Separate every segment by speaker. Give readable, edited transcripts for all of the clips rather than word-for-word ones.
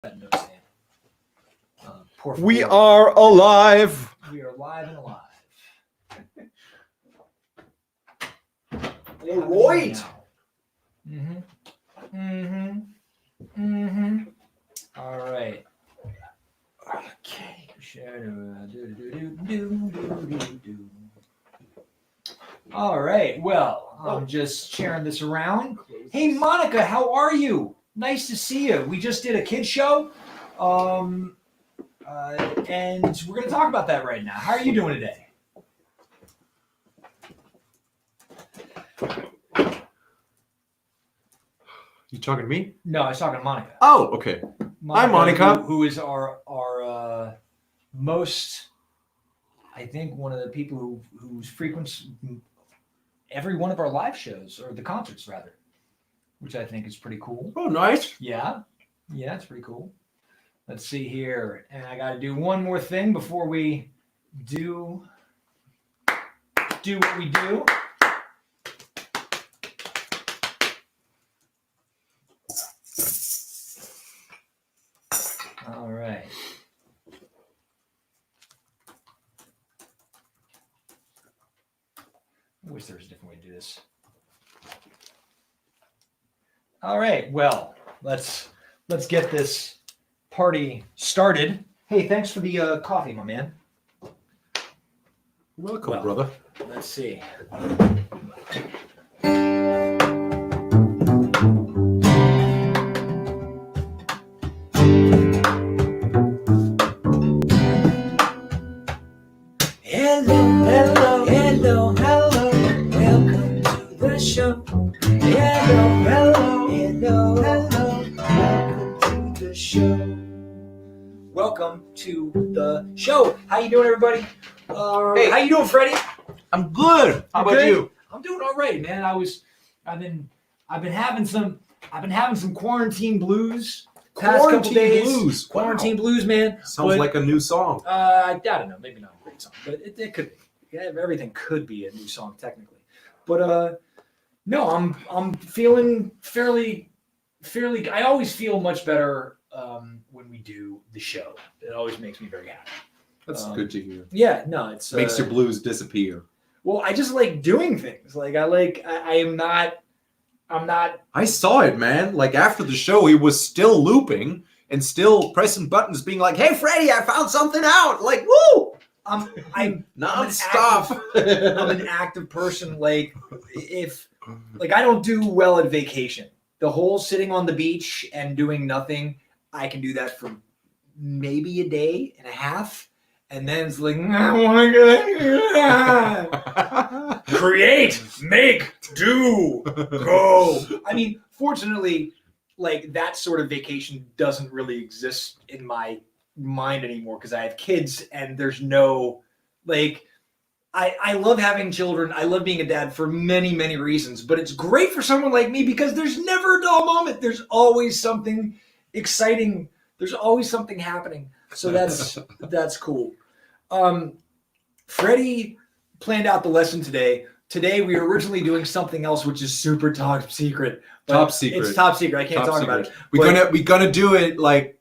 Speaker 1: that note stand.
Speaker 2: We are alive.
Speaker 1: We are live and alive.
Speaker 2: All right.
Speaker 1: All right.
Speaker 2: Okay.
Speaker 1: All right. Well, I'm just sharing this around. Hey, Monica, how are you? Nice to see you. We just did a kid show, and we're going to talk about that right now. How are you doing today?
Speaker 2: You talking to me?
Speaker 1: No, I was talking to Monica.
Speaker 2: Oh, okay. Hi, Monica.
Speaker 1: Who is our most, I think, one of the people who's frequents every one of our live shows, or the concerts rather, which I think is pretty cool.
Speaker 2: Oh, nice.
Speaker 1: Yeah, it's pretty cool. Let's see here, and I got to do one more thing before we do what we do. All right. I wish there was a different way to do this. All right. Well, let's get this party started. Hey, thanks for the coffee, my man.
Speaker 2: Welcome, brother.
Speaker 1: Let's see. Hello, welcome to the show. Hello, welcome to the show. Welcome to the show. How you doing, everybody?
Speaker 2: Hey.
Speaker 1: How you doing, Freddie?
Speaker 2: I'm good. How about you?
Speaker 1: I'm doing all right, man. I've been having some quarantine blues. Past couple days.
Speaker 2: Blues.
Speaker 1: Quarantine
Speaker 2: Wow.
Speaker 1: blues, man.
Speaker 2: Sounds like a new song.
Speaker 1: I don't know, maybe not a great song, but it could be. Yeah, everything could be a new song technically. But no, I'm feeling fairly. I always feel much better when we do the show. It always makes me very happy.
Speaker 2: That's good to hear.
Speaker 1: Yeah, no, it's
Speaker 2: Makes your blues disappear.
Speaker 1: Well, I just like doing things. Like I'm not.
Speaker 2: I saw it, man. Like after the show, he was still looping and still pressing buttons, being like, "Hey, Freddie, I found something out!" Like, woo!
Speaker 1: I'm
Speaker 2: Non-stop.
Speaker 1: I'm an active person. Like I don't do well at vacation. The whole sitting on the beach and doing nothing, I can do that for maybe a day and a half, and then it's like I want to go. Create, make, do, go. I mean, fortunately, like that sort of vacation doesn't really exist in my mind anymore because I have kids and there's no like I love having children. I love being a dad for many, many reasons, but it's great for someone like me because there's never a dull moment. There's always something exciting. There's always something happening. So that's cool. Freddie planned out the lesson today. Today we were originally doing something else, which is super top secret.
Speaker 2: Top secret.
Speaker 1: It's top secret. I can't talk about it.
Speaker 2: We're gonna do it like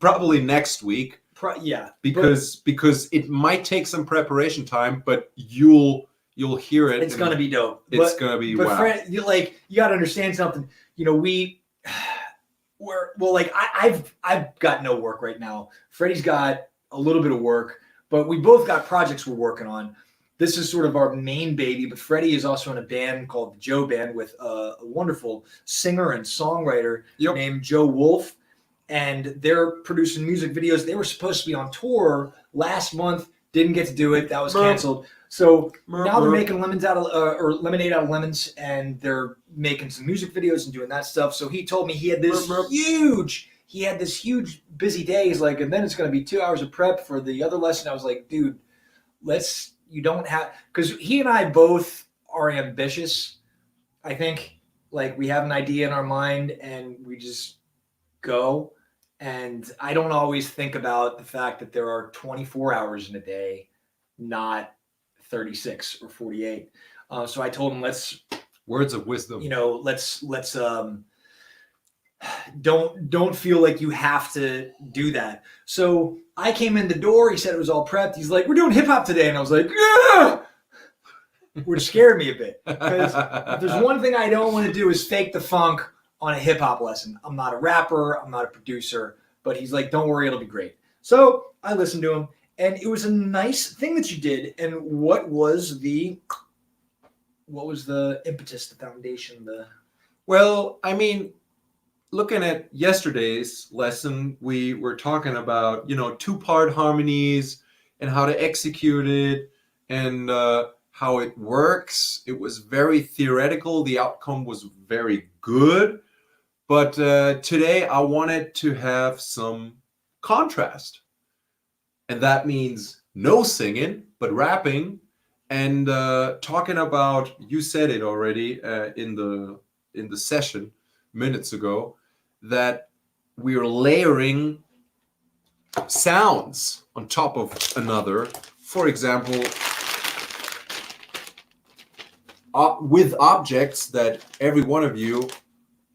Speaker 2: probably next week.
Speaker 1: Yeah.
Speaker 2: Because it might take some preparation time, but you'll hear it.
Speaker 1: It's gonna be dope.
Speaker 2: It's gonna be wow.
Speaker 1: Fred, you gotta understand something. You know, I've got no work right now. Freddie's got a little bit of work, but we both got projects we're working on. This is sort of our main baby, but Freddie is also in a band called the Joe Band with a wonderful singer and songwriter named Joe Wolf. And they're producing music videos. They were supposed to be on tour last month, didn't get to do it. That was canceled. So now they're making lemonade out of lemons, and they're making some music videos and doing that stuff. So he told me he had this huge busy day. He's like, and then it's going to be 2 hours of prep for the other lesson. I was like, dude, because he and I both are ambitious. I think like we have an idea in our mind and we just go. And I don't always think about the fact that there are 24 hours in a day, not 36 or 48. So I told him, words of wisdom. Let's don't feel like you have to do that. So I came in the door. He said it was all prepped. He's like, we're doing hip hop today. And I was like, yeah, which scared me a bit. Because if there's one thing I don't want to do is fake the funk on a hip hop lesson. I'm not a rapper. I'm not a producer. But he's like, don't worry, it'll be great. So I listened to him. And it was a nice thing that you did. And what was the impetus, the foundation,
Speaker 2: Well, I mean, looking at yesterday's lesson, we were talking about, two-part harmonies and how to execute it and how it works. It was very theoretical. The outcome was very good. But today I wanted to have some contrast. And that means no singing, but rapping and talking about, you said it already in the session minutes ago, that we are layering sounds on top of another. For example, with objects that every one of you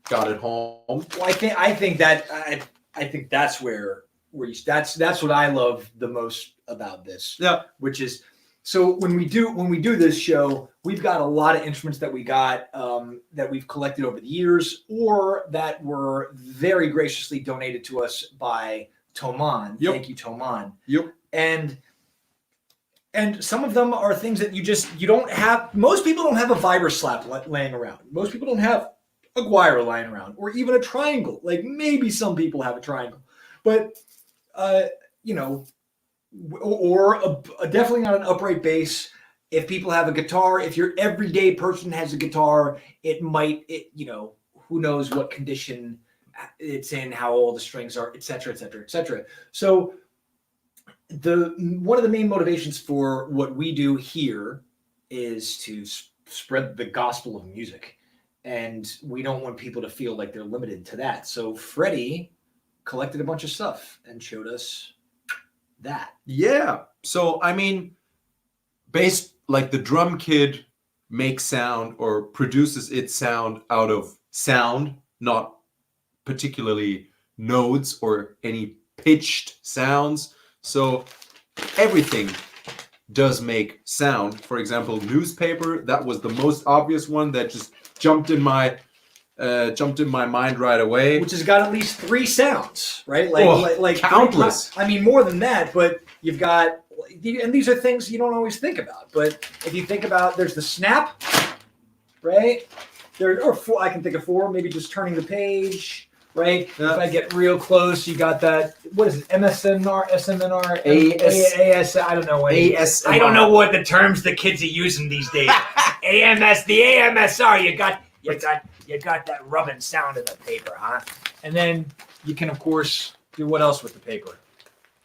Speaker 2: got at home.
Speaker 1: Well, I think that's where that's what I love the most about this.
Speaker 2: Yeah.
Speaker 1: Which is, so when we do this show, we've got a lot of instruments that we got that we've collected over the years, or that were very graciously donated to us by Thomann.
Speaker 2: Yep.
Speaker 1: Thank you, Thomann.
Speaker 2: Yep.
Speaker 1: And some of them are things that you don't have. Most people don't have a vibroslap laying around. Most people don't have a Guire lying around, or even a triangle. Like maybe some people have a triangle, but definitely not an upright bass. If people have a guitar, if your everyday person has a guitar, who knows what condition it's in, how old the strings are, et cetera, et cetera, et cetera. So one of the main motivations for what we do here is to spread the gospel of music. And we don't want people to feel like they're limited to that. So Freddie collected a bunch of stuff and showed us that.
Speaker 2: Yeah. So, I mean, like the drum kit makes sound or produces its sound out of sound, not particularly notes or any pitched sounds. So everything does make sound. For example, newspaper, that was the most obvious one that just jumped in my mind right away.
Speaker 1: Which has got at least 3 sounds, right? Like
Speaker 2: countless.
Speaker 1: I mean, more than that, but you've got, and these are things you don't always think about. But if you think about, there's the snap, right? I can think of 4, maybe just turning the page, right?
Speaker 2: Yeah.
Speaker 1: If I get real close, you got that, what is it, MSNR, SMNR, AS, I don't know what.
Speaker 2: ASMR.
Speaker 1: I don't know what the terms the kids are using these days. AMS, the AMSR, you got that rubbing sound in the paper, huh? And then you can, of course, do what else with the paper?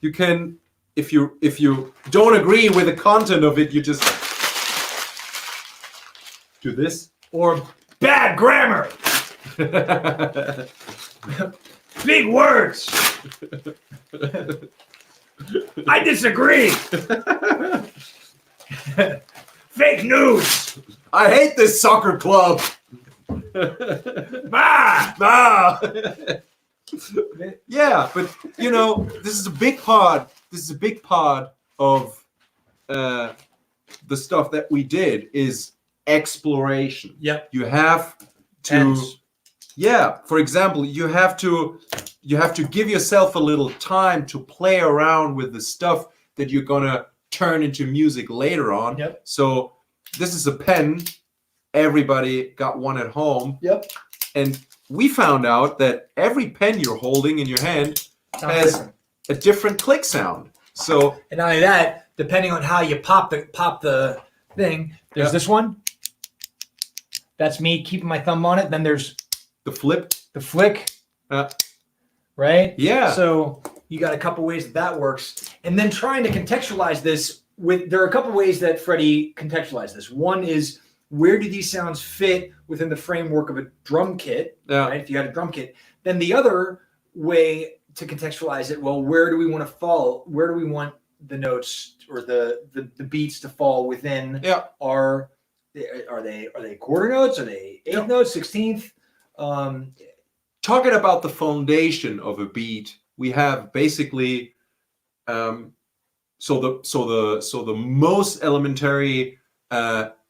Speaker 2: You can, if you don't agree with the content of it, you just do this.
Speaker 1: Or bad grammar. Big words. I disagree. Fake news.
Speaker 2: I hate this soccer club.
Speaker 1: Bah!
Speaker 2: Yeah, but this is a big part. This is a big part of the stuff that we did is exploration.
Speaker 1: Yep.
Speaker 2: You have to, for example, you have to give yourself a little time to play around with the stuff that you're gonna turn into music later on.
Speaker 1: Yep.
Speaker 2: So this is a pen. Everybody got one at home.
Speaker 1: Yep.
Speaker 2: And we found out that every pen you're holding in your hand has a different click sound. So,
Speaker 1: and not only that, depending on how you pop the thing, there's this one. That's me keeping my thumb on it. Then there's
Speaker 2: the flick.
Speaker 1: Right?
Speaker 2: Yeah.
Speaker 1: So you got a couple ways that works. And then trying to contextualize this there are a couple ways that Freddie contextualized this. One is, where do these sounds fit within the framework of a drum kit?
Speaker 2: Yeah.
Speaker 1: Right? If you had a drum kit. Then the other way to contextualize it, well, where do we want to fall? Where do we want the notes or the beats to fall within?
Speaker 2: Yeah.
Speaker 1: Are they quarter notes? Are they eighth notes, 16th?
Speaker 2: talking about the foundation of a beat, we have basically so the most elementary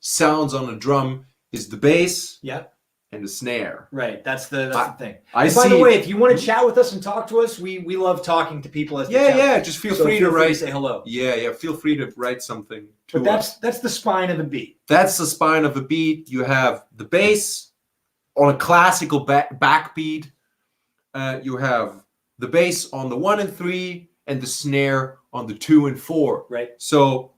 Speaker 2: sounds on a drum is the bass,
Speaker 1: Yeah.
Speaker 2: and the snare.
Speaker 1: Right. That's the thing.
Speaker 2: I
Speaker 1: And by
Speaker 2: see.
Speaker 1: the way, if you want to chat with us and talk to us, we love talking to people as they chat.
Speaker 2: Yeah. Just feel
Speaker 1: So
Speaker 2: free to write.
Speaker 1: say hello.
Speaker 2: Yeah. Feel free to write something.
Speaker 1: But that's the spine of the beat.
Speaker 2: That's the spine of a beat. You have the bass on a classical backbeat. You have the bass on the 1 and 3, and the snare on the 2 and 4.
Speaker 1: Right.
Speaker 2: So,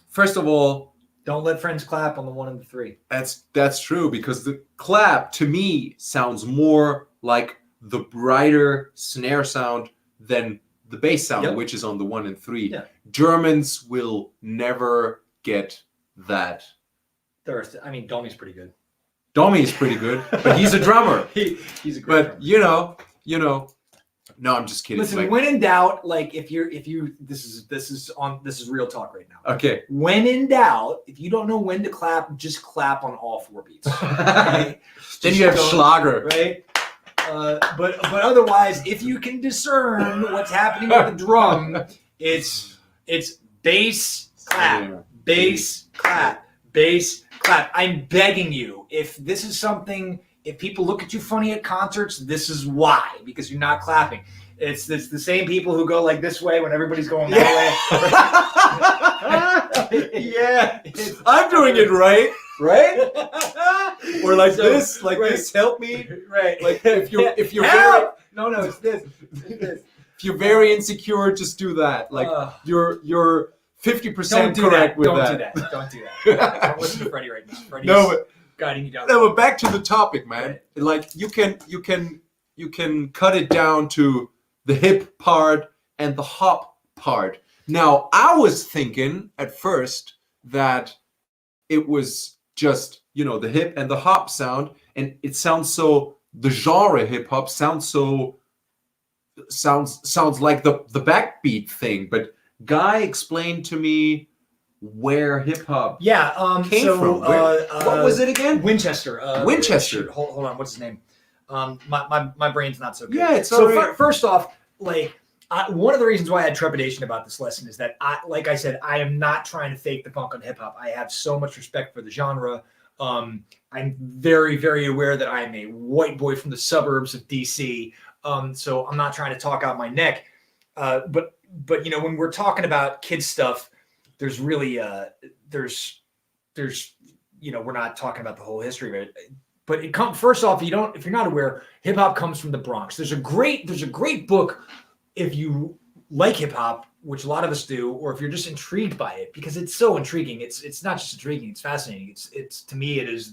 Speaker 2: first of all,
Speaker 1: don't let friends clap on the 1 and the 3.
Speaker 2: That's true, because the clap to me sounds more like the brighter snare sound than the bass sound, which is on the 1 and 3.
Speaker 1: Yeah.
Speaker 2: Germans will never get that.
Speaker 1: Domi's pretty good.
Speaker 2: Domi is pretty good, but he's a drummer.
Speaker 1: He's a great
Speaker 2: But
Speaker 1: drummer.
Speaker 2: no, I'm just kidding.
Speaker 1: Listen, when in doubt, like if you this is real talk right now.
Speaker 2: Okay.
Speaker 1: When in doubt, if you don't know when to clap, just clap on all 4 beats. Right?
Speaker 2: Then you have Schlager,
Speaker 1: right? But otherwise, if you can discern what's happening with the drum, it's bass clap, bass clap, bass clap. I'm begging you, if this is something. If people look at you funny at concerts, this is why, because you're not clapping. It's the same people who go like this way when everybody's going that way. Yeah.
Speaker 2: I'm doing it right.
Speaker 1: Right?
Speaker 2: Or like this, this, help me.
Speaker 1: Right.
Speaker 2: Like if you're
Speaker 1: help! No, it's this.
Speaker 2: If you're very insecure, just do that. Like you're 50% correct with that.
Speaker 1: Don't do that. Don't listen to Freddy right now. Freddy's guiding you down.
Speaker 2: No, but back to the topic, man. Right. Like you can cut it down to the hip part and the hop part. Now, I was thinking at first that it was just, the hip and the hop sound, and it sounds so, the genre hip hop sounds like the backbeat thing. But Guy explained to me where hip hop came from. What was it again?
Speaker 1: Winchester.
Speaker 2: Winchester.
Speaker 1: Hold on, what's his name? My brain's not so good.
Speaker 2: Yeah, it's so. Right.
Speaker 1: First off, one of the reasons why I had trepidation about this lesson is that, like I said, I am not trying to fake the funk on hip hop. I have so much respect for the genre. I'm very, very aware that I am a white boy from the suburbs of DC. So I'm not trying to talk out my neck. But when we're talking about kids stuff, there's really we're not talking about the whole history of it. But it comes first off, if you're not aware, hip hop comes from the Bronx. There's a great book if you like hip hop, which a lot of us do, or if you're just intrigued by it, because it's so intriguing. It's not just intriguing, it's fascinating. It's to me, it is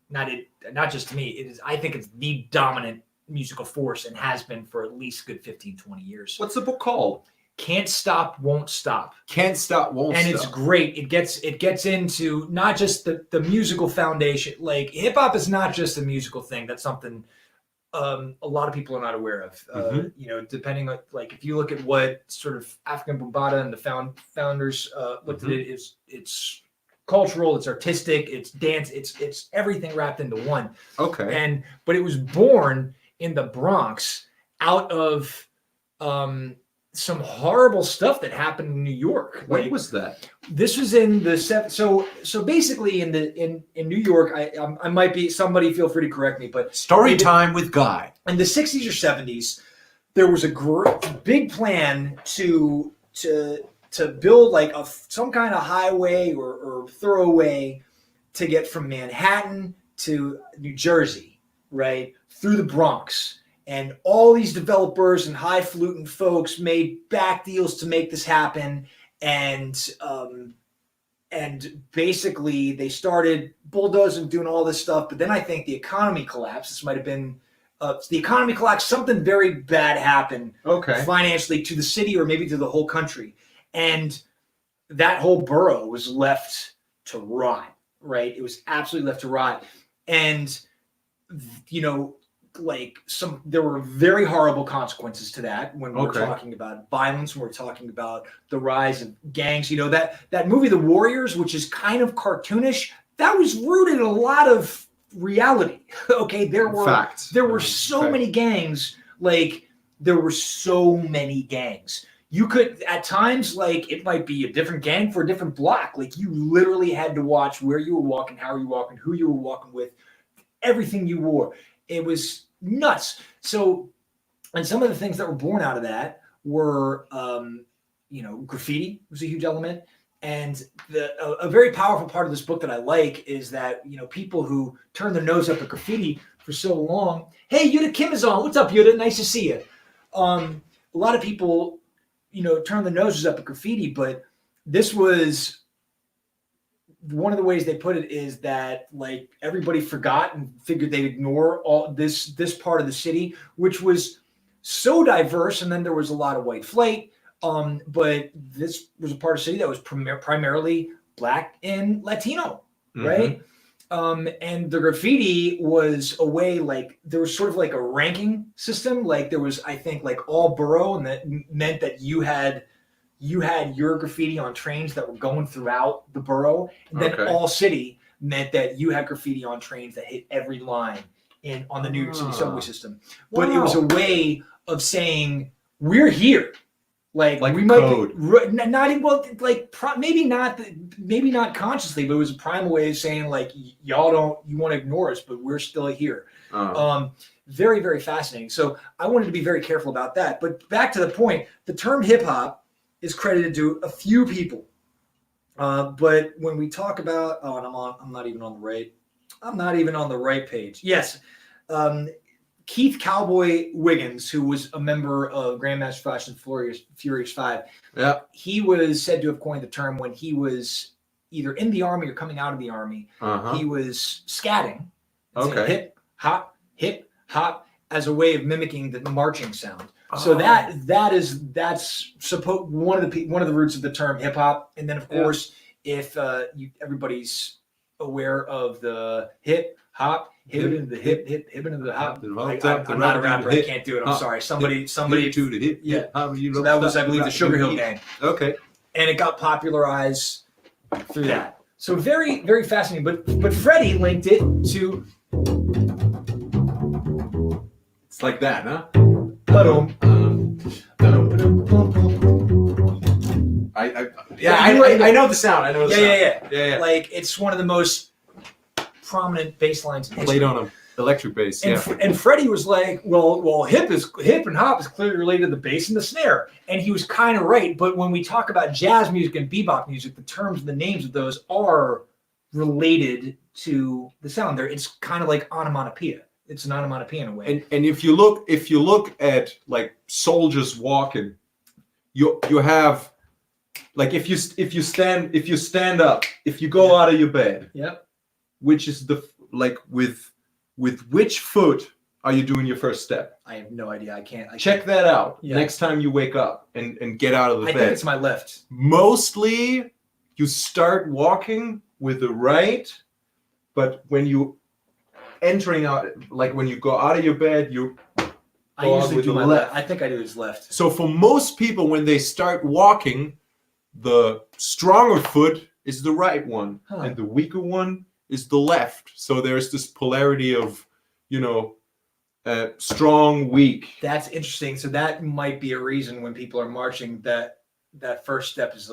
Speaker 1: not just to me, it is, I think it's the dominant musical force and has been for at least good 15, 20 years.
Speaker 2: What's the book called?
Speaker 1: Can't Stop, Won't Stop.
Speaker 2: Can't Stop, Won't Stop.
Speaker 1: And it's great. It gets into not just the musical foundation. Like hip hop is not just a musical thing. That's something a lot of people are not aware of. Depending on, like, if you look at what sort of African Bambaataa and the founders looked at it, it's cultural, it's artistic, it's dance, it's everything wrapped into one.
Speaker 2: Okay.
Speaker 1: But it was born in the Bronx out of some horrible stuff that happened in New York.
Speaker 2: When was that?
Speaker 1: This was in the so basically in New York. I might be, somebody feel free to correct me, but
Speaker 2: story time with Guy.
Speaker 1: In the 60s or 70s, there was a big plan to build like some kind of highway or thoroughway to get from Manhattan to New Jersey, right, through the Bronx. And all these developers and highfalutin folks made back deals to make this happen. And basically they started bulldozing, doing all this stuff. But then I think the economy collapsed. This might have been the economy collapsed. Something very bad happened financially to the city or maybe to the whole country. And that whole borough was left to rot, right? It was absolutely left to rot. And, there were very horrible consequences to that when we're talking about violence, when we're talking about the rise of gangs. That movie The Warriors, which is kind of cartoonish, that was rooted in a lot of reality. Okay, there were
Speaker 2: Facts.
Speaker 1: so
Speaker 2: Facts.
Speaker 1: many gangs. Like there were so many gangs. You could at times like it might be a different gang for a different block. Like you literally had to watch where you were walking, how you were walking, who you were walking with, everything you wore. It was nuts. So, and some of the things that were born out of that were, graffiti was a huge element. And a very powerful part of this book that I like is that, people who turn their nose up at graffiti for so long. Hey, Yuta Kim is on. What's up, Yuta? Nice to see you. A lot of people, turn their noses up at graffiti, but this was one of the ways they put it is that like everybody forgot and figured they'd ignore all this part of the city, which was so diverse. And then there was a lot of white flight. But this was a part of the city that was primarily Black and Latino, right? And the graffiti was a way, like there was sort of like a ranking system. Like there was, I think, like all borough, and that meant that you had your graffiti on trains that were going throughout the borough, and then all city meant that you had graffiti on trains that hit every line on the New York City subway system. But it was a way of saying we're here. Like we might
Speaker 2: code.
Speaker 1: Not even maybe not consciously, but it was a primal way of saying like you want to ignore us, but we're still here. Very, very fascinating. So I wanted to be very careful about that. But back to the point, the term hip hop is credited to a few people. But when we talk about, I'm not even on the right page. Yes. Keith Cowboy Wiggins, who was a member of Grandmaster Flash and Furious 5, he was said to have coined the term when he was either in the army or coming out of the army. He was scatting, hip hop, as a way of mimicking the marching sound. So that's one of the roots of the term hip hop. And then of course, if everybody's aware of the hip hop. Hip into the hip into the hop. I'm not a rapper. I can't do it. I'm sorry. Somebody
Speaker 2: to the hip.
Speaker 1: Yeah. So that was, I believe, the Sugar Hill Gang.
Speaker 2: Okay.
Speaker 1: And it got popularized through that. So very, very fascinating. But Freddy linked it to.
Speaker 2: It's like that, huh? I know the sound.
Speaker 1: Yeah. Like it's one of the most prominent bass lines
Speaker 2: played on an electric bass.
Speaker 1: And Freddie was like, well, hip and hop is clearly related to the bass and the snare. And he was kind of right. But when we talk about jazz music and bebop music, the terms and the names of those are related to the sound. It's kind of like onomatopoeia. It's an onomatopoeia in a way.
Speaker 2: And if you look at like soldiers walking, you have like if you stand up, if you go out of your bed.
Speaker 1: Yep.
Speaker 2: Which is with which foot are you doing your first step?
Speaker 1: I have no idea. I can't.
Speaker 2: Check that out next time you wake up and get out of the bed.
Speaker 1: I think it's my left.
Speaker 2: Mostly you start walking with the right, but when you entering out, like when you go out of your bed,
Speaker 1: I usually do my left. I think I do his left.
Speaker 2: So for most people, when they start walking, the stronger foot is the right one, and the weaker one is the left. So there's this polarity of, strong, weak.
Speaker 1: That's interesting. So that might be a reason when people are marching that first step is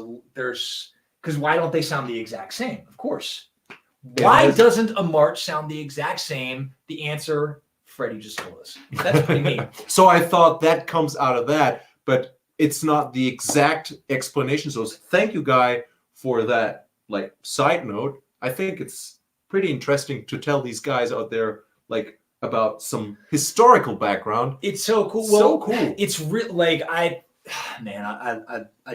Speaker 1: because why don't they sound the exact same? Of course. Why doesn't a march sound the exact same? The answer, Freddie just told us. That's pretty neat.
Speaker 2: So I thought that comes out of that, but it's not the exact explanation. So thank you, Guy, for that side note. I think it's pretty interesting to tell these guys out there about some historical background.
Speaker 1: It's so cool.
Speaker 2: So cool.
Speaker 1: It's real. I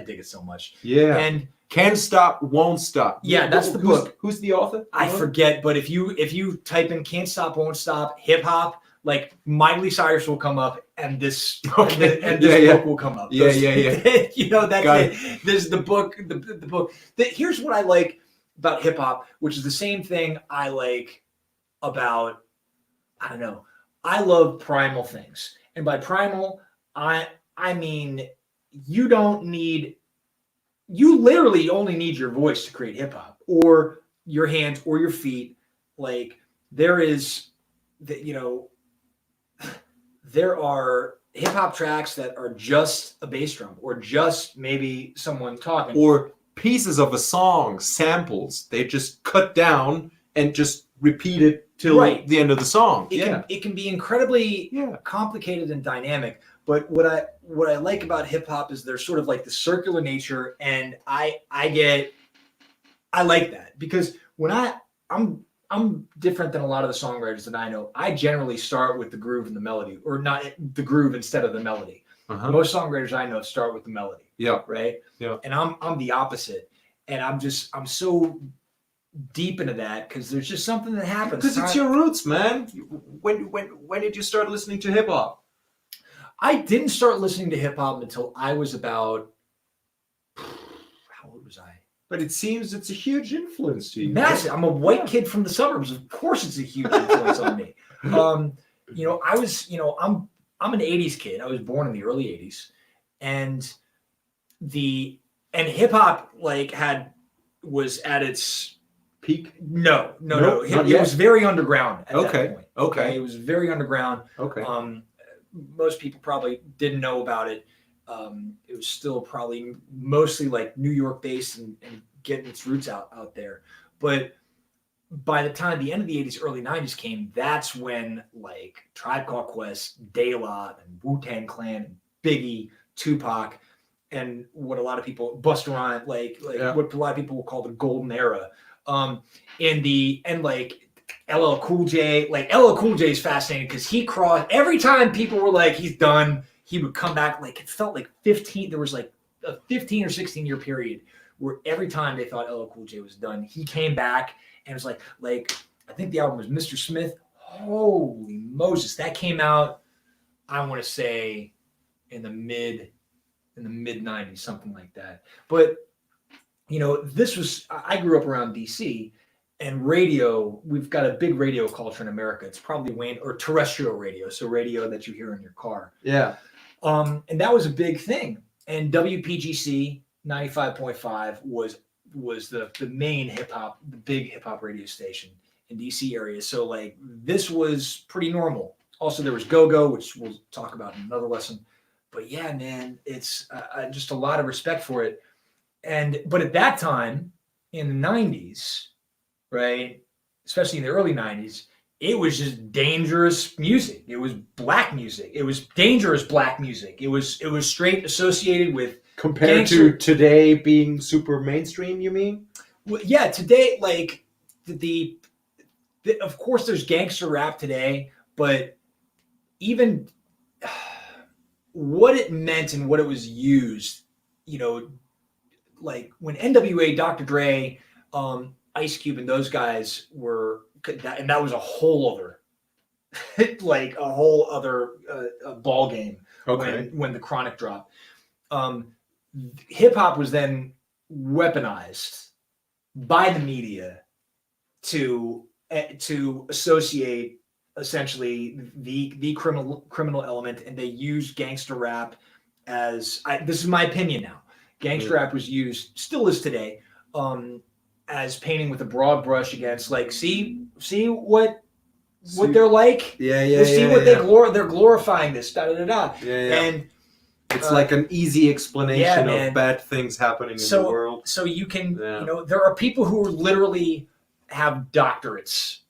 Speaker 1: dig it so much.
Speaker 2: Yeah.
Speaker 1: And
Speaker 2: Can't Stop, Won't Stop.
Speaker 1: Yeah, that's the book.
Speaker 2: Who's the author?
Speaker 1: I forget, but if you type in Can't Stop, Won't Stop, hip hop, Miley Cyrus will come up, and this book will come up.
Speaker 2: Yeah.
Speaker 1: That's it. There's the book. The book. Here's what I like about hip hop, which is the same thing I like about, I don't know, I love primal things. And by primal, I mean you literally only need your voice to create hip hop, or your hands or your feet. there is that, there are hip hop tracks that are just a bass drum or just maybe someone talking.
Speaker 2: Or pieces of a song, samples, they just cut down and just repeat it till the end of the song.
Speaker 1: It can be incredibly complicated and dynamic. But what I like about hip hop is there's sort of like the circular nature, and I like that, because when I'm different than a lot of the songwriters that I know. I generally start with the groove and the melody, or not the groove instead of the melody. Most songwriters I know start with the melody.
Speaker 2: Yeah.
Speaker 1: Right. Yeah. And I'm the opposite, and I'm so deep into that because there's just something that happens.
Speaker 2: Because it's your roots, man. When did you start listening to hip hop?
Speaker 1: I didn't start listening to hip hop until I was about, how old was I? But it seems it's a huge influence to you. Massive. I'm a white kid from the suburbs. Of course, it's a huge influence on me. I was, I'm an '80s kid. I was born in the early '80s, and hip hop was at its peak. No. It was very underground at that point. Okay. It was very underground. Okay. Most people probably didn't know about it. It was still probably mostly like New York based and getting its roots out there. But by the time the end of the '80s, early '90s came, that's when like Tribe Called Quest, De La, and Wu-Tang Clan, and Biggie, Tupac, and what a lot of people, Busta Rhymes, what a lot of people will call the golden era. Like LL Cool J, LL Cool J is fascinating because he crossed every time people were like, he's done, he would come back. Like it felt like 15, there was like a 15 or 16 year period where every time they thought LL Cool J was done, he came back and it was like I think the album was Mr. Smith. Holy Moses, that came out, I want to say in the mid 90s, something like that. But I grew up around DC, and radio, we've got a big radio culture in America. It's probably terrestrial radio, so radio that you hear in your car. Yeah. And that was a big thing. And WPGC 95.5 was the main the big hip hop radio station in DC area. So this was pretty normal. Also, there was Go-Go, which we'll talk about in another lesson. But yeah, man, it's just a lot of respect for it. But at that time in the 90s, right, especially in the early 90s, it was just dangerous music. It was black music. It was dangerous black music. It was straight associated with
Speaker 2: compared to today being super mainstream, you mean?
Speaker 1: Well, yeah, today of course there's gangster rap today, but even what it meant and what it was used, like when NWA, Dr. Dre, Ice Cube, and those guys were, and that was a whole other ball game. Okay. When the Chronic dropped, hip hop was then weaponized by the media to associate essentially the criminal element, and they used gangster rap as this is my opinion now. Gangster rap was used, still is today, as painting with a broad brush against see what they're like. They're glorifying this. And
Speaker 2: it's like an easy explanation of bad things happening in the world.
Speaker 1: So you can there are people who literally have doctorates,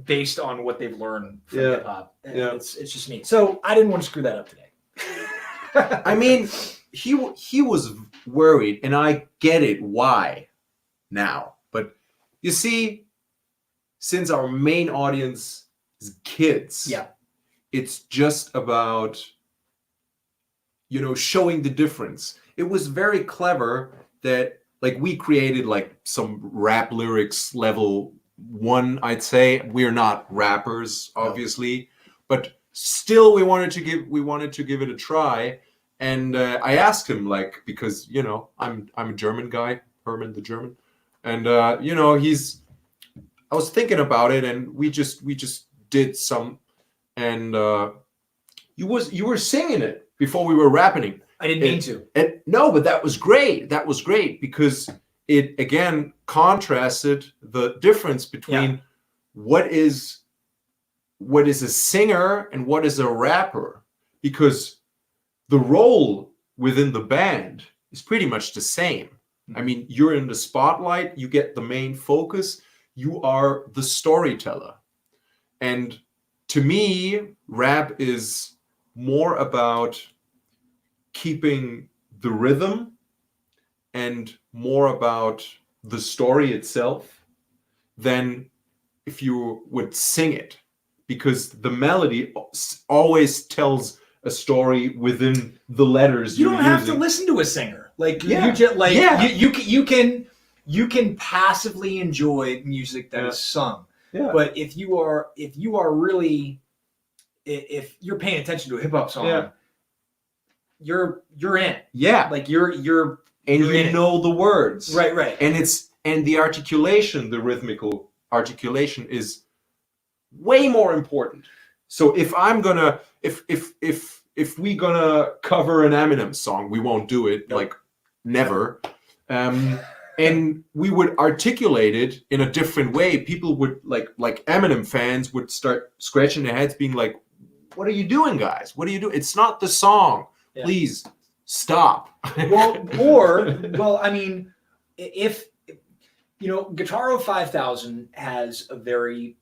Speaker 1: based on what they've learned from hip hop. It's just neat. So I didn't want to screw that up today.
Speaker 2: I mean, he was worried, and I get it why now. But you see, since our main audience is kids, it's just about showing the difference. It was very clever that we created some rap lyrics level 1, I'd say. We're not rappers, obviously, but still we wanted to give it a try. And I asked him because I'm a German guy, Herman the German, and I was thinking about it, and we just did some, and you were singing it before we were rapping it.
Speaker 1: I didn't mean to.
Speaker 2: And no, but that was great. That was great because it again contrasted the difference between what is a singer and what is a rapper, because the role within the band is pretty much the same. I mean, you're in the spotlight, you get the main focus, you are the storyteller. And to me, rap is more about keeping the rhythm and more about the story itself than if you would sing it, because the melody always tells a story within the letters
Speaker 1: You
Speaker 2: you're
Speaker 1: don't have
Speaker 2: using.
Speaker 1: to listen to a singer. Like
Speaker 2: Yeah.
Speaker 1: you just like
Speaker 2: Yeah.
Speaker 1: you can passively enjoy music that is sung.
Speaker 2: Yeah.
Speaker 1: But if you are really, if you're paying attention to a hip hop song, you're in.
Speaker 2: Yeah.
Speaker 1: Like you're
Speaker 2: And
Speaker 1: you're
Speaker 2: you
Speaker 1: in it.
Speaker 2: know the words.
Speaker 1: Right.
Speaker 2: And the articulation, the rhythmical articulation is way more important. So if I'm gonna if we gonna cover an Eminem song, we won't do it, like never. And we would articulate it in a different way. People would like Eminem fans would start scratching their heads, being like, "What are you doing, guys? What are you doing? It's not the song.
Speaker 1: Yeah.
Speaker 2: Please stop."
Speaker 1: Well, I mean, if Guitar 5000 has a very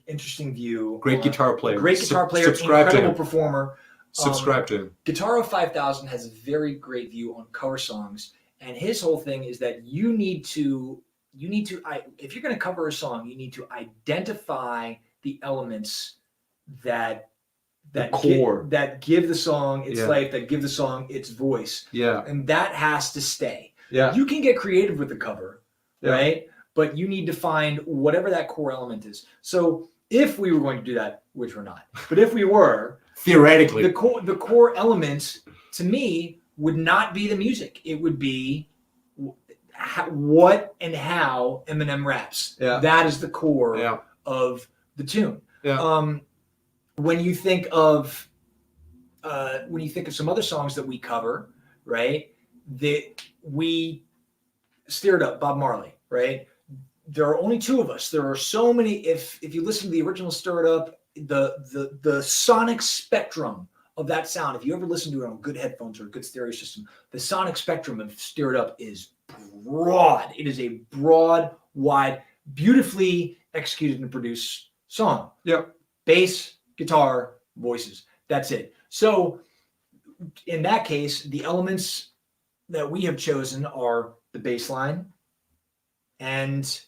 Speaker 1: interesting view.
Speaker 2: Great guitar player.
Speaker 1: Great guitar player.
Speaker 2: Subscribe to
Speaker 1: Incredible
Speaker 2: him.
Speaker 1: performer.
Speaker 2: Subscribe to him.
Speaker 1: Guitar 5000 has a very great view on cover songs, and his whole thing is that you need to if you're going to cover a song, you need to identify the elements that
Speaker 2: core
Speaker 1: that give the song its
Speaker 2: Yeah.
Speaker 1: life, that give the song its voice.
Speaker 2: Yeah.
Speaker 1: And that has to stay.
Speaker 2: Yeah.
Speaker 1: You can get creative with the cover,
Speaker 2: Yeah.
Speaker 1: right? But you need to find whatever that core element is. So if we were going to do that, which we're not, but if we were,
Speaker 2: theoretically,
Speaker 1: the core element to me would not be the music. It would be what and how Eminem raps.
Speaker 2: Yeah.
Speaker 1: That is the core
Speaker 2: Yeah.
Speaker 1: of the tune.
Speaker 2: Yeah.
Speaker 1: When you think of some other songs that we cover, right? That we Stir It Up, Bob Marley, right? There are only two of us. There are so many. If you listen to the original Stir It Up, the sonic spectrum of that sound, if you ever listen to it on good headphones or a good stereo system, the sonic spectrum of Stir It Up is broad. It is a broad, wide, beautifully executed and produced song.
Speaker 2: Yep.
Speaker 1: Bass, guitar, voices. That's it. So in that case, the elements that we have chosen are the bass line and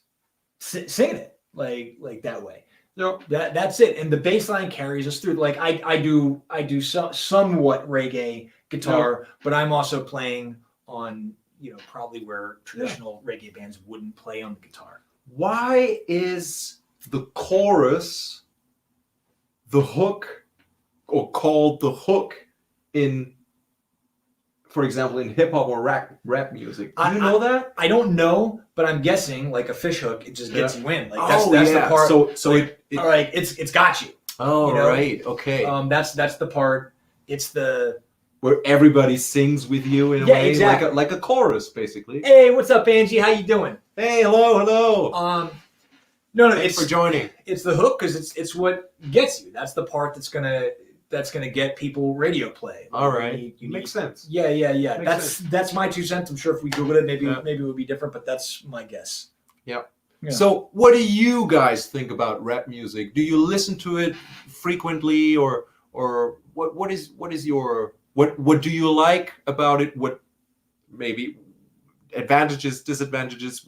Speaker 1: singing it like that way.
Speaker 2: Yep.
Speaker 1: That's it. And the bass line carries us through. Like I do somewhat reggae guitar, but I'm also playing on, probably where traditional reggae bands wouldn't play on the guitar.
Speaker 2: Why is the chorus the hook, or called the hook, in, for example, in hip hop or rap music? Do you know that?
Speaker 1: I don't know, but I'm guessing like a fish hook, it just gets you in. Like that's
Speaker 2: yeah.
Speaker 1: the part.
Speaker 2: So
Speaker 1: it's got you.
Speaker 2: Oh,
Speaker 1: you know?
Speaker 2: right. Okay.
Speaker 1: That's the part. It's the
Speaker 2: where everybody sings with you in a way,
Speaker 1: exactly.
Speaker 2: like a chorus, basically.
Speaker 1: Hey, what's up, Angie? How you doing?
Speaker 2: Hey, hello.
Speaker 1: No,
Speaker 2: Thanks for joining.
Speaker 1: It's the hook, because it's what gets you. That's the part that's gonna get people radio play.
Speaker 2: All right,
Speaker 1: you
Speaker 2: makes sense.
Speaker 1: Yeah.
Speaker 2: Makes
Speaker 1: That's my 2 cents. I'm sure if we Google it, maybe it would be different, but that's my guess.
Speaker 2: Yeah.
Speaker 1: Yeah.
Speaker 2: So, what do you guys think about rap music? Do you listen to it frequently, or what is your what do you like about it? What maybe advantages, disadvantages?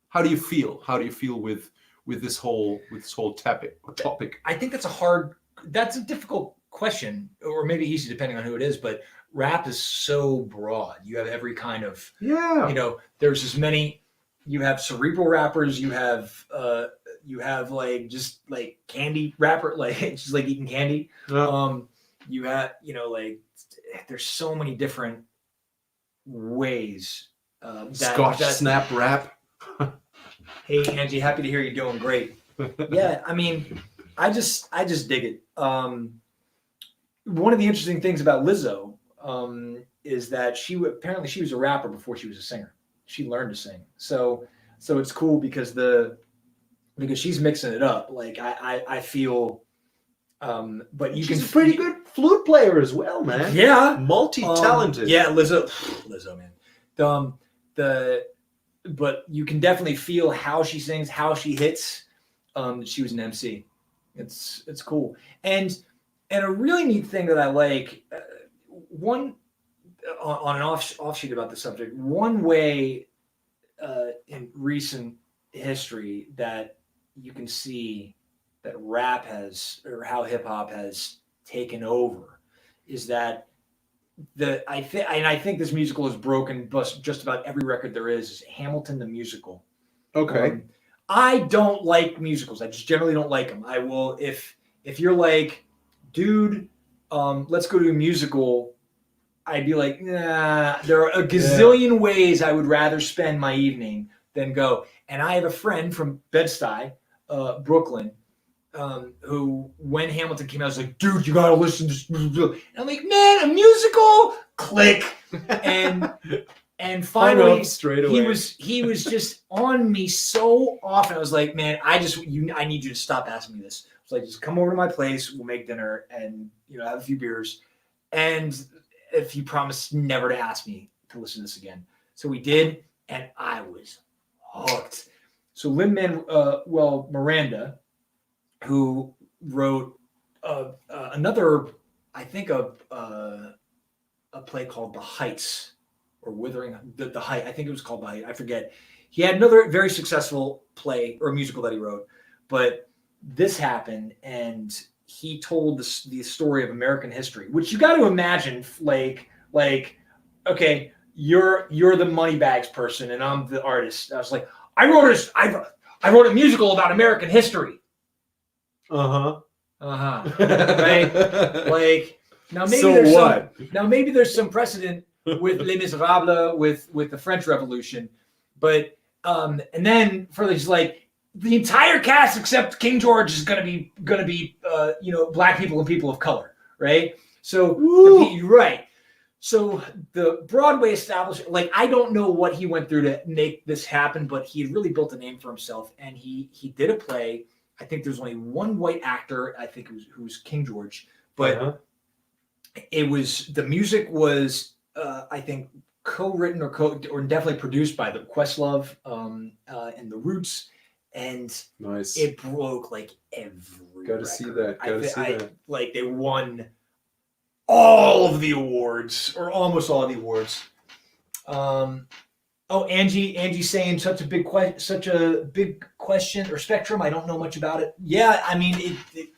Speaker 2: How do you feel? How do you feel with this whole topic?
Speaker 1: I think that's a difficult question, or maybe easy depending on who it is. But rap is so broad. You have every kind of There's as many. You have cerebral rappers. You have like just like candy rapper, like just like eating candy.
Speaker 2: Yeah.
Speaker 1: You have like there's so many different ways.
Speaker 2: Scotch snap rap.
Speaker 1: Hey Angie, happy to hear you're doing great. Yeah, I mean, I just dig it. One of the interesting things about Lizzo, is that apparently she was a rapper before she was a singer. She learned to sing. So it's cool because she's mixing it up. Like I feel, but
Speaker 2: she's a pretty good flute player as well, man.
Speaker 1: Yeah,
Speaker 2: multi-talented.
Speaker 1: Yeah, Lizzo, man. But you can definitely feel how she sings, how she hits. She was an MC. It's cool. And a really neat thing that I like, one on an offshoot about the subject, one way in recent history that you can see that rap has, or how hip hop has taken over, is that I think this musical is broken just about every record there is Hamilton the musical.
Speaker 2: Okay.
Speaker 1: I don't like musicals. I just generally don't like them. I will if you're like, dude, let's go to a musical, I'd be like, nah. There are a gazillion ways I would rather spend my evening than go. And I have a friend from Bed-Stuy, Brooklyn, who, when Hamilton came out, was like, dude, you gotta listen to this. And I'm like, man, a musical? Click. And finally,
Speaker 2: straight away.
Speaker 1: he was just on me so often. I was like, man, I need you to stop asking me this. I was like, just come over to my place, we'll make dinner, and have a few beers, and if you promise never to ask me to listen to this again. So we did, and I was hooked. So Miranda, who wrote another, I think, a play called The Heights, or Withering, the Height. I think it was called The Height. I forget. He had another very successful play or musical that he wrote, but this happened, and he told the story of American history, which you got to imagine, like, okay, you're the moneybags person, and I'm the artist. I was like, I wrote a musical about American history. Right? Like, now maybe maybe there's some precedent with Les Miserables, with the French Revolution, but and then Furley's like, the entire cast except King George is gonna be black people and people of color, right? So right. So the Broadway established, like, I don't know what he went through to make this happen, but he had really built a name for himself, and he did a play. I think there's only one white actor, I think who was King George, but the music was I think co-written or definitely produced by the Questlove and the Roots, and
Speaker 2: nice.
Speaker 1: It broke like every.
Speaker 2: Got to see that.
Speaker 1: Like, they won all of the awards, or almost all of the awards. Angie saying such a big question or spectrum. I don't know much about it. Yeah, I mean,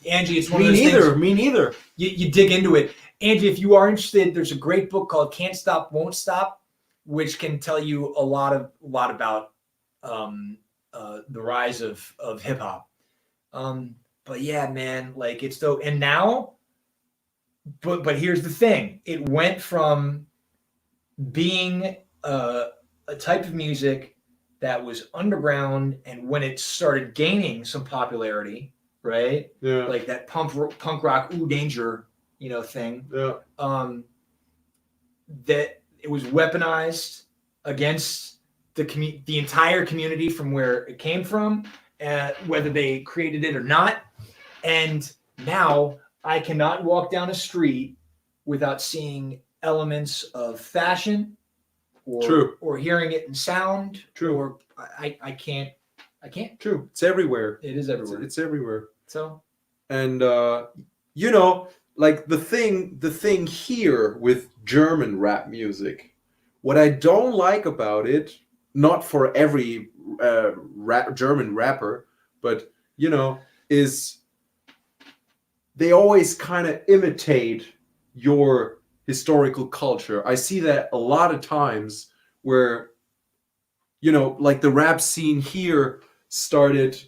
Speaker 1: Angie, it's one of those things.
Speaker 2: Me neither.
Speaker 1: You dig into it. Angie, if you are interested, there's a great book called Can't Stop, Won't Stop, which can tell you a lot about the rise of hip hop. But yeah, man, like, it's dope. And now, but here's the thing: it went from being a type of music that was underground, and when it started gaining some popularity, right?
Speaker 2: Yeah.
Speaker 1: Like that punk rock, ooh, danger, thing.
Speaker 2: Yeah.
Speaker 1: That it was weaponized against the entire community from where it came from, whether they created it or not. And now I cannot walk down a street without seeing elements of fashion, or hearing it in sound.
Speaker 2: True.
Speaker 1: Or I can't.
Speaker 2: True. It's everywhere.
Speaker 1: It is everywhere.
Speaker 2: It's everywhere.
Speaker 1: So,
Speaker 2: and like the thing here with German rap music, what I don't like about it, not for every German rapper, but is they always kind of imitate your historical culture. I see that a lot of times where, like the rap scene here started,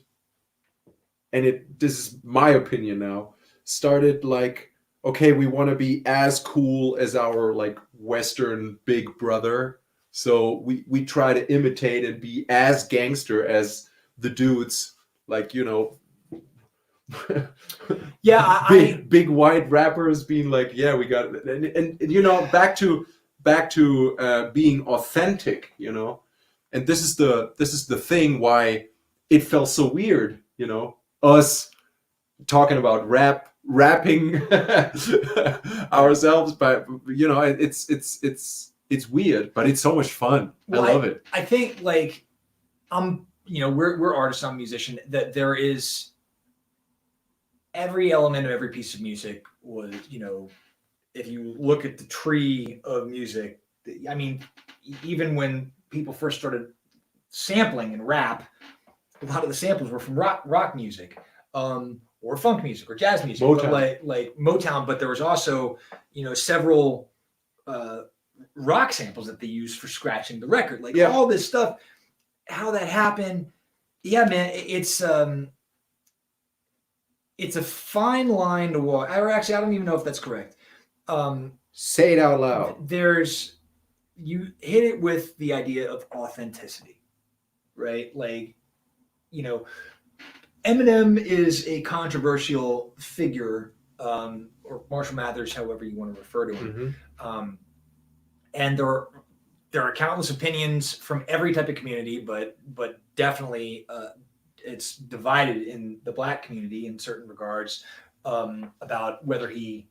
Speaker 2: and this is my opinion now, started like, okay, we want to be as cool as our like Western big brother. So we try to imitate and be as gangster as the dudes, like,
Speaker 1: Yeah,
Speaker 2: big white rappers being like, yeah, we got it. And you know, back to being authentic, you know. And this is the thing why it felt so weird, you know, us talking about rapping ourselves, but you know, it's weird, but it's so much fun.
Speaker 1: well,
Speaker 2: I love it.
Speaker 1: I think like we're artists, I'm a musician, that there is every element of every piece of music was, if you look at the tree of music, I mean, even when people first started sampling and rap, a lot of the samples were from rock music, or funk music or jazz music,
Speaker 2: Motown.
Speaker 1: but like Motown. But there was also, several rock samples that they used for scratching the record, like all this stuff. How that happened, yeah, man, it's a fine line to walk. Or actually, I don't even know if that's correct.
Speaker 2: Say it out loud.
Speaker 1: You hit it with the idea of authenticity, right? Like, Eminem is a controversial figure, or Marshall Mathers, however you want to refer to him.
Speaker 2: Mm-hmm.
Speaker 1: And there are countless opinions from every type of community, but definitely it's divided in the Black community in certain regards, about whether he,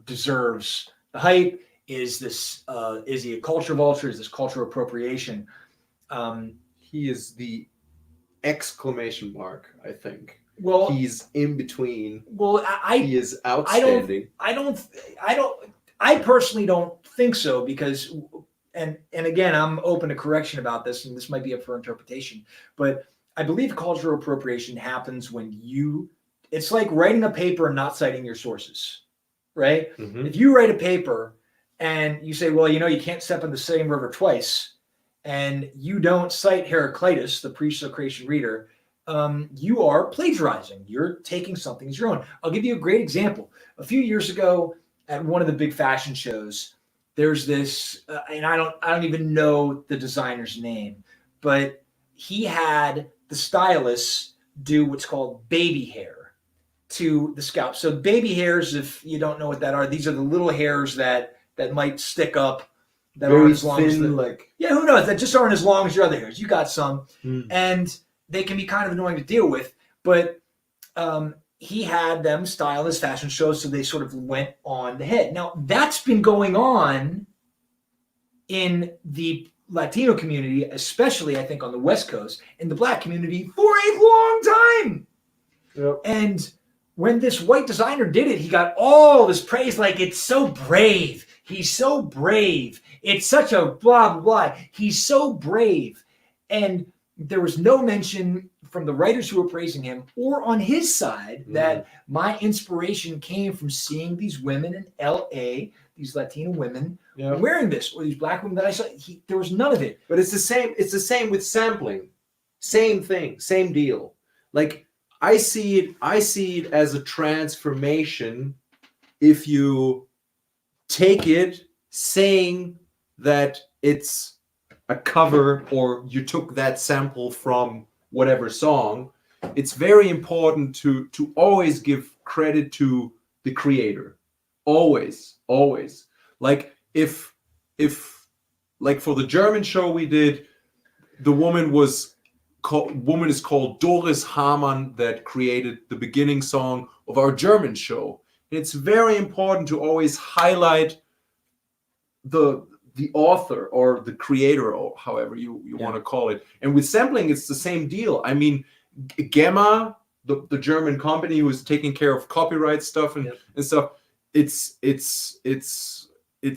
Speaker 1: deserves the hype. Is he a culture vulture? Is this cultural appropriation?
Speaker 2: He is the exclamation mark, I think.
Speaker 1: Well,
Speaker 2: he's in between.
Speaker 1: Well,
Speaker 2: he is outstanding.
Speaker 1: I personally don't think so, because, and again, I'm open to correction about this, and this might be up for interpretation, but I believe cultural appropriation happens when it's like writing a paper and not citing your sources, right?
Speaker 2: Mm-hmm.
Speaker 1: If you write a paper and you say, well, you can't step in the same river twice, and you don't cite Heraclitus, the pre-Socratian reader, you are plagiarizing. You're taking something as your own. I'll give you a great example. A few years ago, at one of the big fashion shows, there's this, and I don't even know the designer's name, but he had the stylist do what's called baby hair to the scalp. So baby hairs, if you don't know what that are, these are the little hairs that might stick up, that
Speaker 2: very
Speaker 1: aren't as long
Speaker 2: thin,
Speaker 1: as who knows, that just aren't as long as your other hairs. You got some,
Speaker 2: Mm.
Speaker 1: and they can be kind of annoying to deal with, but he had them style his fashion shows, so they sort of went on the head. Now, that's been going on in the Latino community, especially, I think, on the West Coast, in the Black community for a long time.
Speaker 2: Yep.
Speaker 1: And when this white designer did it, he got all this praise, like, it's so brave. He's so brave. It's such a blah, blah, blah. He's so brave. And there was no mention from the writers who were praising him or on his side that my inspiration came from seeing these women in LA, these Latino women wearing this, or these Black women that I saw. There was none of it.
Speaker 2: But it's the same. It's the same with sampling. Same thing. Same deal. Like, I see it as a transformation if you take it saying that it's a cover or you took that sample from whatever song. It's very important to always give credit to the creator. Always. Like, if like for the German show we did, the woman is called Doris Hamann, that created the beginning song of our German show. And it's very important to always highlight the author or the creator, or however you want to call it. And with sampling, it's the same deal. I mean, Gemma, the German company who was taking care of copyright stuff and stuff, it's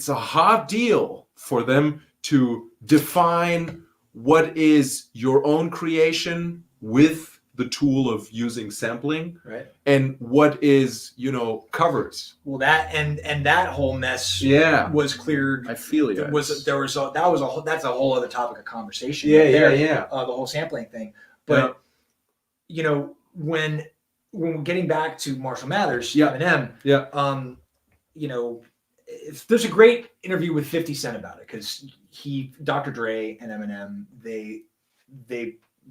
Speaker 2: a hard deal for them to define what is your own creation with the tool of using sampling,
Speaker 1: right?
Speaker 2: And what is, covers.
Speaker 1: Well, that and that whole mess was cleared.
Speaker 2: I feel it.
Speaker 1: That's a whole other topic of conversation.
Speaker 2: The
Speaker 1: whole sampling thing. But when we're getting back to Marshall Mathers, Eminem, there's a great interview with 50 Cent about it, because Dr. Dre and Eminem, they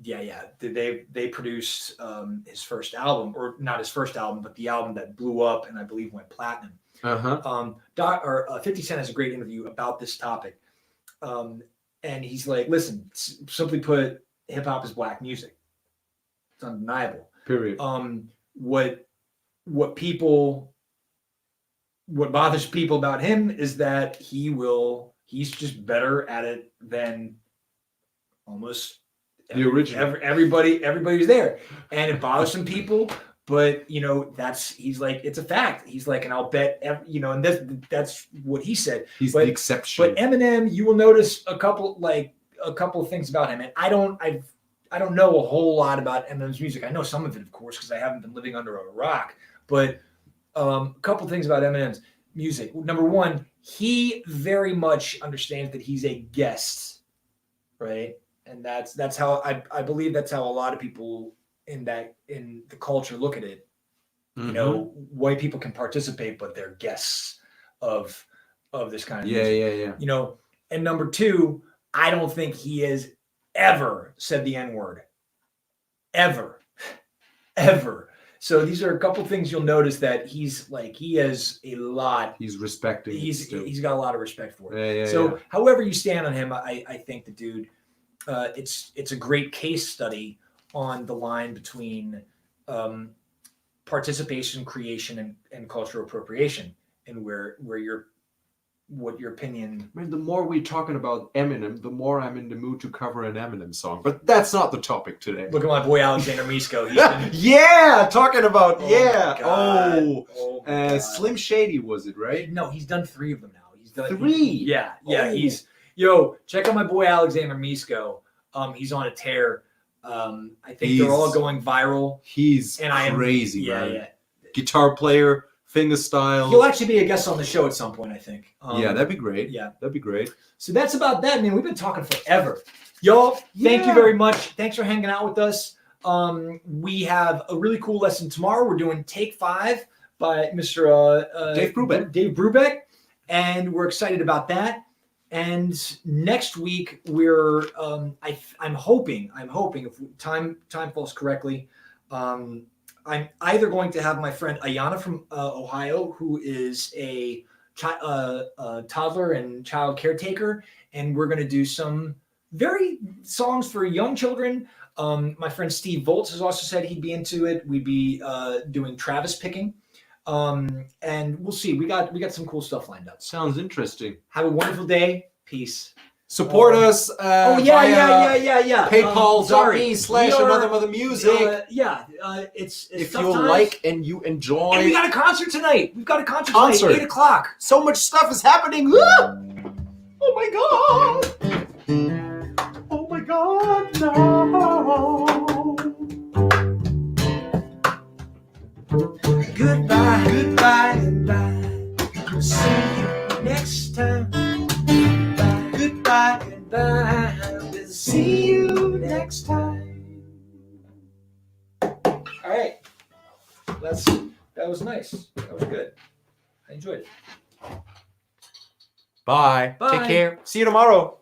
Speaker 1: They produced his first album, or not his first album, but the album that blew up and I believe went platinum. 50 Cent has a great interview about this topic, and he's like, "Listen, simply put, hip hop is black music. It's undeniable.
Speaker 2: Period.
Speaker 1: What bothers people about him is that he's just better at it than almost
Speaker 2: the original.
Speaker 1: Everybody who's there, and it bothers some people." But he's like, it's a fact. He's like, and I'll bet, and that's what he said.
Speaker 2: He's the exception.
Speaker 1: But Eminem, you will notice a couple of things about him, and I don't know a whole lot about Eminem's music. I know some of it, of course, because I haven't been living under a rock. But a couple things about Eminem's music. Number one, he very much understands that he's a guest, right? And that's how I believe that's how a lot of people in the culture look at it.
Speaker 2: Mm-hmm.
Speaker 1: White people can participate, but they're guests of this kind of music.
Speaker 2: Yeah.
Speaker 1: And number two, I don't think he has ever said the N-word. Ever. So these are a couple things you'll notice that he has a lot.
Speaker 2: He's respecting.
Speaker 1: He's got a lot of respect for
Speaker 2: Yeah.
Speaker 1: it. So however you stand on him, I think the dude, it's a great case study on the line between participation, creation, and cultural appropriation, and what your opinion.
Speaker 2: I mean, the more we're talking about Eminem, the more I'm in the mood to cover an Eminem song. But that's not the topic today.
Speaker 1: Look at my boy Alexander Misko.
Speaker 2: Talking about
Speaker 1: God.
Speaker 2: Slim Shady, was it right?
Speaker 1: No, he's done 3 of them now. He's done
Speaker 2: 3.
Speaker 1: Check out my boy Alexander Misko. He's on a tear. I think they're all going viral.
Speaker 2: He's crazy, man.
Speaker 1: Yeah.
Speaker 2: Guitar player, finger style.
Speaker 1: He'll actually be a guest on the show at some point, I think.
Speaker 2: That'd be great.
Speaker 1: Yeah,
Speaker 2: that'd be great.
Speaker 1: So that's about that, man. We've been talking forever. Y'all, thank you very much. Thanks for hanging out with us. We have a really cool lesson tomorrow. We're doing Take 5 by Mr.
Speaker 2: Dave
Speaker 1: Brubeck, and we're excited about that. And next week we're I'm hoping if time falls correctly, I'm either going to have my friend Ayana from Ohio, who is a toddler and child caretaker, and we're going to do some very songs for young children. My friend Steve Voltz has also said he'd be into it. We'd be doing Travis picking. And we'll see. We got some cool stuff lined up.
Speaker 2: Sounds interesting.
Speaker 1: Have a wonderful day. Peace.
Speaker 2: Support us.
Speaker 1: Yeah.
Speaker 2: PayPal.me/anothermothermusic.
Speaker 1: It's
Speaker 2: if
Speaker 1: tough
Speaker 2: you
Speaker 1: times.
Speaker 2: like and you enjoy.
Speaker 1: And we got a concert tonight. We've got a concert tonight, 8 o'clock.
Speaker 2: So much stuff is happening. Oh my god. Oh my god, no.
Speaker 1: Goodbye, goodbye. See you next time. Goodbye. We'll see you next time. All right. That was nice. That was good. I enjoyed it.
Speaker 2: Bye.
Speaker 1: Bye.
Speaker 2: Take care. See you tomorrow.